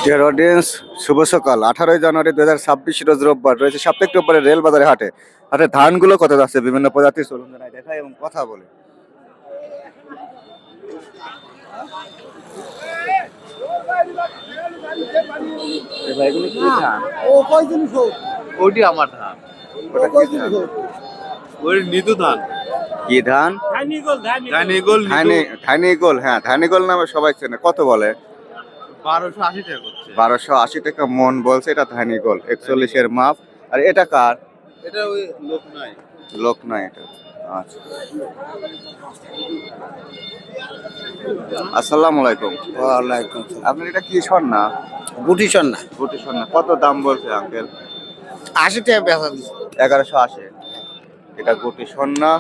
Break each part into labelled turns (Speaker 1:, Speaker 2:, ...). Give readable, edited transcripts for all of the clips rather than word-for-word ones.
Speaker 1: Dear audience, শুভ সকাল। 18 জানুয়ারি 2026 রোজ রোববার রয়েছে সাপ্তাহিক রোববারে রেলবাজারে হাটে ধানগুলো কত যাচ্ছে বিভিন্ন প্রজাতির, চলুন জানাই দেখাই এবং কথা বলে। এগুলো কি ধান?
Speaker 2: ওইটি আমার ধান,
Speaker 1: ওটা কি ধান?
Speaker 2: ওই নিদু ধান।
Speaker 1: কি ধান? ধানিগোল। হ্যাঁ, ধানিগোল নামে সবাই চেনে। কত বলে?
Speaker 2: 1280 টাকা করছে।
Speaker 1: 1280 টাকা মন বলছে। এটা ধানিগোল 41 এর মাপ। আর এটা কার?
Speaker 2: এটা ওই
Speaker 1: লোক নয় এটা। আচ্ছা, আসসালামু আলাইকুম।
Speaker 3: ওয়ালাইকুম সালাম।
Speaker 1: আপনার এটা কি স্বর্ণা?
Speaker 3: গুটি সন্না
Speaker 1: গুটি স্বর্ণা। কত দাম বলছে আঙ্কেল?
Speaker 3: 80 টাকা বেচা দিচ্ছে।
Speaker 1: 1180। এটা গুটি স্বর্ণা।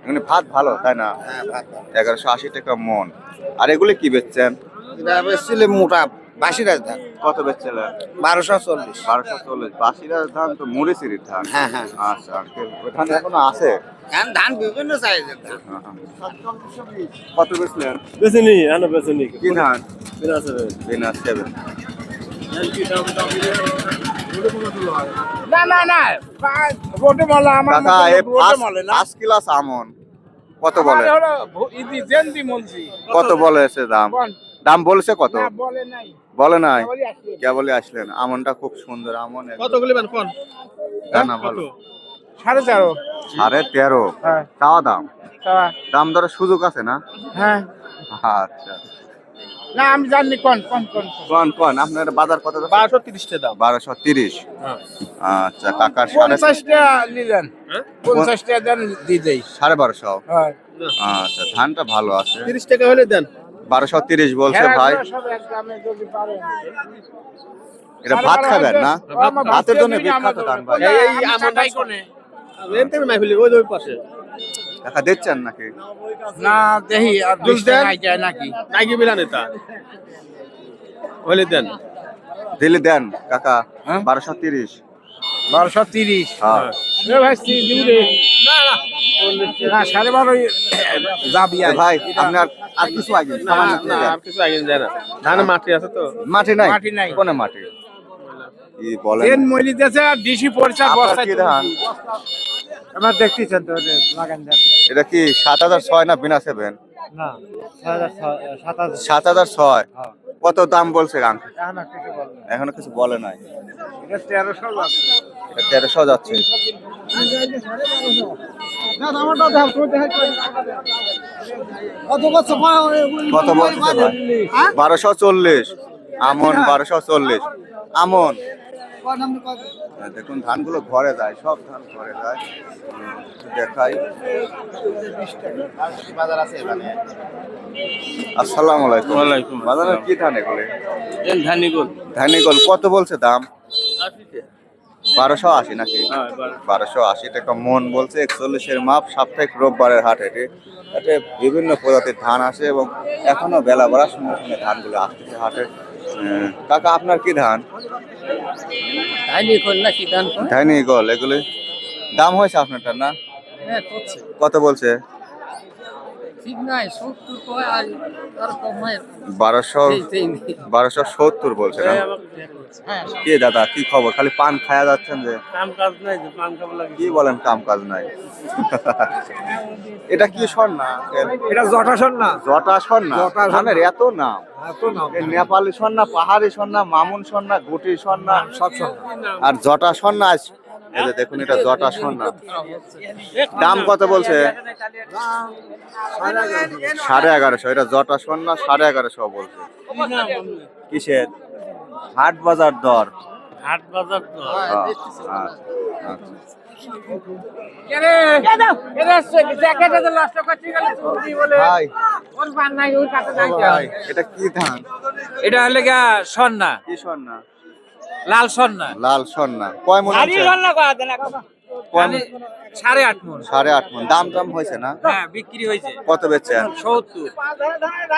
Speaker 1: এখানে ভাত ভালো, তাই না?
Speaker 3: হ্যাঁ, ভাত
Speaker 1: 1180 টাকা মন। আর এগুলো কি বেচছেন?
Speaker 3: এটা বেচছিলে মোটা বাসিরাজ ধান।
Speaker 1: কত বেচছিলেন?
Speaker 3: 1240।
Speaker 1: 1240। বাসিরাজ ধান তো মুড়িসিরির ধান।
Speaker 3: হ্যাঁ হ্যাঁ।
Speaker 1: আচ্ছা আঙ্কেল, ওই ধান এখনো আছে?
Speaker 3: ধান বিভিন্ন সাইজের ধান।
Speaker 1: কত বেচলেন?
Speaker 2: বেচেনি, আনো বেচেনি।
Speaker 1: কি ধান?
Speaker 2: বিনা আছে।
Speaker 1: বিনা 7।
Speaker 3: না রোডে মালা আমার
Speaker 1: কাকা, এই ফার্স্ট ক্লাস আমন কত বলে? কত বলেছে দাম? দাম বলেছে কত? বলে নাই, কেবলই আসলেন। আমনটা খুব সুন্দর আমন।
Speaker 2: কতগুলি বান কোন?
Speaker 1: দানা ভালো।
Speaker 3: 13.5।
Speaker 1: 13.5
Speaker 3: হ্যাঁ।
Speaker 1: চাওয়া দাম। দাম দরের সুযোগ আছে না?
Speaker 3: হ্যাঁ।
Speaker 1: আচ্ছা,
Speaker 3: না আমি জানি কোন
Speaker 1: আপনার বাজার কত?
Speaker 2: 1230 টাকা দাম।
Speaker 1: 1230। আচ্ছা, কাকার
Speaker 3: 50 টাকা নিলেন। 50 টাকা দেন দিয়ে দেই।
Speaker 1: 1250।
Speaker 3: হ্যাঁ।
Speaker 1: আচ্ছা, ধানটা ভালো আছে।
Speaker 2: 30 টাকা হলে দেন।
Speaker 1: 1230 বলছে ভাই। এটা ভাত খাবেন না? ভাতের জন্য বিখ্যাত ধান ভাই।
Speaker 2: এই আমটাই কোনে? রেন্টে মাইফিলি ওই পাশে।
Speaker 1: কাকা দিচ্ছেন নাকি?
Speaker 3: না দেহি আর 20 টাকা যায় নাকি?
Speaker 2: নাকি বিলান এটা হলে দেন।
Speaker 1: দিলে দেন কাকা।
Speaker 3: হ্যাঁ?
Speaker 1: 1230।
Speaker 3: 1230।
Speaker 1: হ্যাঁ।
Speaker 3: এ ভাই দিউরে না 12.5 যাবি
Speaker 1: এ ভাই, আপনার আর কিছু আগে সামান্য কিছু দেন।
Speaker 2: আর কিছু আগে যায় না। ধানে মাটি আছে তো।
Speaker 1: মাটি নাই?
Speaker 3: মাটি নাই।
Speaker 1: কোনে মাটি? কি বলেন?
Speaker 3: দেন মইলি দেছে আর ডিসি পরিচা
Speaker 1: আপনার
Speaker 3: বস্তা
Speaker 1: কি ধান?
Speaker 3: আমরা দেখতেছেন তো লাগান দেন।
Speaker 1: এটা কি 7006 না বিনা 7?
Speaker 3: না 7007।
Speaker 1: 7006। কত দাম বলছে আঙ্কেল?
Speaker 3: না কিছু বল না।
Speaker 1: এখনো কিছু বলে নাই।
Speaker 3: এটা 1300 যাচ্ছে।
Speaker 1: এটা 1300 যাচ্ছে।
Speaker 3: না আমারটা দাও তো দেখাই কত কত
Speaker 1: কত বলছে ভাই? 1240 আমন। 1240 আমন। দেখুন ধানগুলো ঘরে যায়, সব ধান ঘরে যায়। দেখাই। আসসালামু আলাইকুম।
Speaker 2: ওয়ালাইকুম
Speaker 1: বাজারে কি ধান এগুলো?
Speaker 2: ধানিগুল।
Speaker 1: ধানিগল কত বলছে দাম?
Speaker 2: 80 টাকা।
Speaker 1: 1280 নাকি? 1280 টাকা মন বলছে। 41 এর মাপ। সাপ্তাহিক রোববারের হাট এটি। এতে বিভিন্ন প্রজাতির ধান আসে এবং এখনো বেলা বাড়ার সঙ্গে সঙ্গে ধানগুলো আসতেছে হাটে। কাকা, আপনার কি ধান?
Speaker 3: ধানিকল না কি ধান?
Speaker 1: ধানিগল। এগুলি দাম হয়েছে আপনারটা না?
Speaker 3: হ্যাঁ করছে।
Speaker 1: কত বলছে?
Speaker 3: ঠিক নাই 70 কয় আর তার কম হয়।
Speaker 1: 1270 বলছে না?
Speaker 3: হ্যাঁ।
Speaker 1: কি দাদা, কি খবর? খালি পান খায়া যাচ্ছেন যে?
Speaker 2: কাম কাজ নাই, পান খাবো লাগে।
Speaker 1: কি বলেন কাম কাজ নাই? এটা কি স্বর্ণা?
Speaker 3: এটা জটা সন্না।
Speaker 1: জটা স্বর্ণা।
Speaker 3: জটা স্বর্ণা।
Speaker 1: ধানের এত নাম।
Speaker 3: এত নাম।
Speaker 1: এই নেপালি স্বর্ণা, পাহাড়ি স্বর্ণা, মামুন স্বর্ণা, গুটি স্বর্ণা,
Speaker 3: সব সন্না।
Speaker 1: আর জটা স্বর্ণা আছে। এই যে দেখুন, এটা জটা স্বর্ণা। দাম কত বলছে? 1150। এটা জটা স্বর্ণা 1150 বলছে। কিসের হাট বাজার দর?
Speaker 2: হাট বাজার তো।
Speaker 1: আচ্ছা। ভাই, ভাই, এটা কি ধান?
Speaker 3: এটা হলে গা সন্না।
Speaker 1: কি স্বর্ণা?
Speaker 3: লাল সন্না।
Speaker 1: লাল স্বর্ণা। কয় মন আছে?
Speaker 3: 8.5 মণ।
Speaker 1: 8.5 মন। দাম হয়েছে না?
Speaker 3: হ্যাঁ বিক্রি হয়েছে।
Speaker 1: কত বেচছেন?
Speaker 3: 70।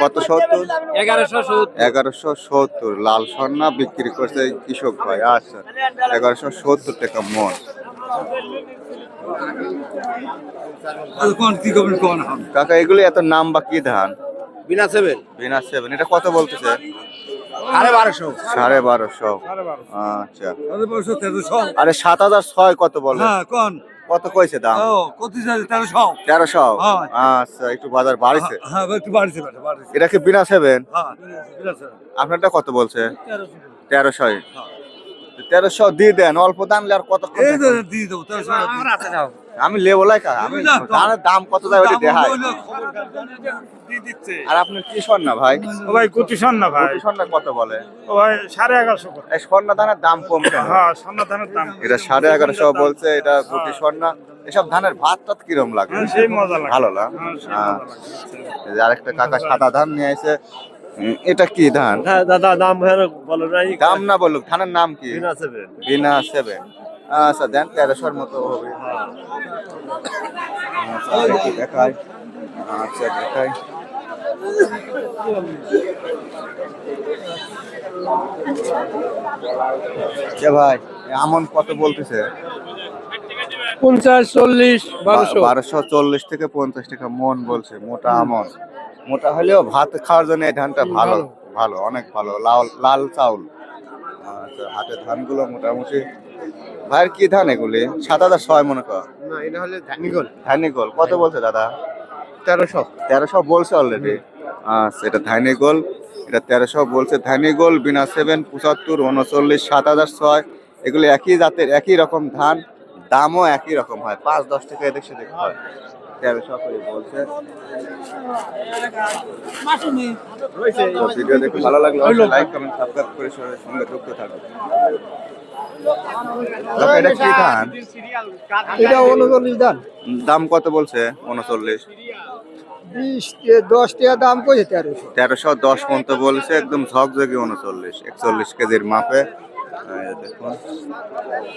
Speaker 1: কত 70?
Speaker 3: 1170।
Speaker 1: 1170 লাল স্বর্ণা বিক্রি করছে কৃষক ভাই। আচ্ছা, 1170 টাকা মন। কাকা, এগুলি এত নাম বা কি ধান?
Speaker 2: বিনা 7
Speaker 1: বিনা 7 এটা কত বলতেছে?
Speaker 2: 1250
Speaker 1: 1250।
Speaker 2: 1250
Speaker 1: আচ্ছা,
Speaker 2: 1300
Speaker 1: আরে 7006 কত বলে?
Speaker 2: হ্যাঁ কোন
Speaker 1: কত কইছে দাম?
Speaker 2: ও কত চাই 1300
Speaker 1: 1300।
Speaker 2: হ্যাঁ।
Speaker 1: আচ্ছা, একটু বাজার বাড়িছে।
Speaker 2: হ্যাঁ একটু বাড়ছে বাড়ছে
Speaker 1: এটা কি বিনা 7?
Speaker 2: হ্যাঁ বিনা 7
Speaker 1: আপনারটা কত বলছে?
Speaker 2: 1300
Speaker 1: 1300। 1300 দিয়ে দেন, অল্প দাম আর কত?
Speaker 2: এই তো দিয়ে দেবো 1300
Speaker 1: আমি লেবলাই কা, আমি
Speaker 2: না,
Speaker 1: ধানের দাম কত যায় ওটা দেখাই।
Speaker 2: দিয়ে দিচ্ছে
Speaker 1: আর আপনার কি স্বর্ণা ভাই?
Speaker 2: ও ভাই কুটি না ভাই
Speaker 1: কোটি স্বর্ণা কত বলে?
Speaker 2: ও ভাই 1150 করে
Speaker 1: এই স্বর্ণা ধানের দাম কম কেন?
Speaker 2: হ্যাঁ সোনা ধানের দাম
Speaker 1: এটা 1150 বলছে, এটা কোটি স্বর্ণা। এসব ধানের ভাত টাত কিরম লাগে?
Speaker 2: হ্যাঁ, সেই মজা লাগে
Speaker 1: ভালো না?
Speaker 2: হ্যাঁ, সেই
Speaker 1: হ্যাঁ।
Speaker 2: মজা লাগে।
Speaker 1: এই যে আরেকটা কাকা সাদা ধান নিয়ে এসে, এটা কি ধান?
Speaker 2: হ্যাঁ দাদা দাম ভয়ানক বলো নাই
Speaker 1: দাম না বলুক, ধানের নাম কি?
Speaker 2: বিনা 7
Speaker 1: বিনা 7। আচ্ছা দেন, 1300-র মতো হবে। আচ্ছা, দেখি দেখাই। আচ্ছা দেখাই। কে ভাই, আমন কত বলতেছে?
Speaker 3: 50 40 1200
Speaker 1: 1240 থেকে 50 টাকা মন বলছে। মোটা আমন, মোটা হলেও ভাত খাওয়ার জন্য এই ধানটা ভালো, ভালো অনেক ভালো, লাল লাল চাউল। আচ্ছা, হাটের ধানগুলো মোটামুটি। ভাইয়ের কি ধান এগুলি? 7006 মনে কর।
Speaker 2: না এটা হলে ধানিগল
Speaker 1: ধানিগোল কত বলছে দাদা?
Speaker 2: 1300
Speaker 1: 1300 বলছে অলরেডি। আচ্ছা, এটা ধানিগোল, এটা 1300 বলছে। ধানিগোল বিনা 7 75 39 7006। এগুলো একই জাতের, একই রকম ধান, দামও একই রকম হয়, 5-10 টাকা এদিক সেদিক হয়। 1300 করে বলছে। তো ভিডিও দেখে ভালো লাগলো, লাইক কমেন্ট সাবস্ক্রাইব করে সঙ্গে যুক্ত থাকবে। কাকা, এটা কি ধান?
Speaker 3: এটা 39 দাম
Speaker 1: দাম কত বলছে? 39।
Speaker 3: 10 টাকা দাম কইছে 1300
Speaker 1: 1310 পর্যন্ত বলছে, একদম ঝকঝকে 39 41 কেজির মাপে। এই দেখুন।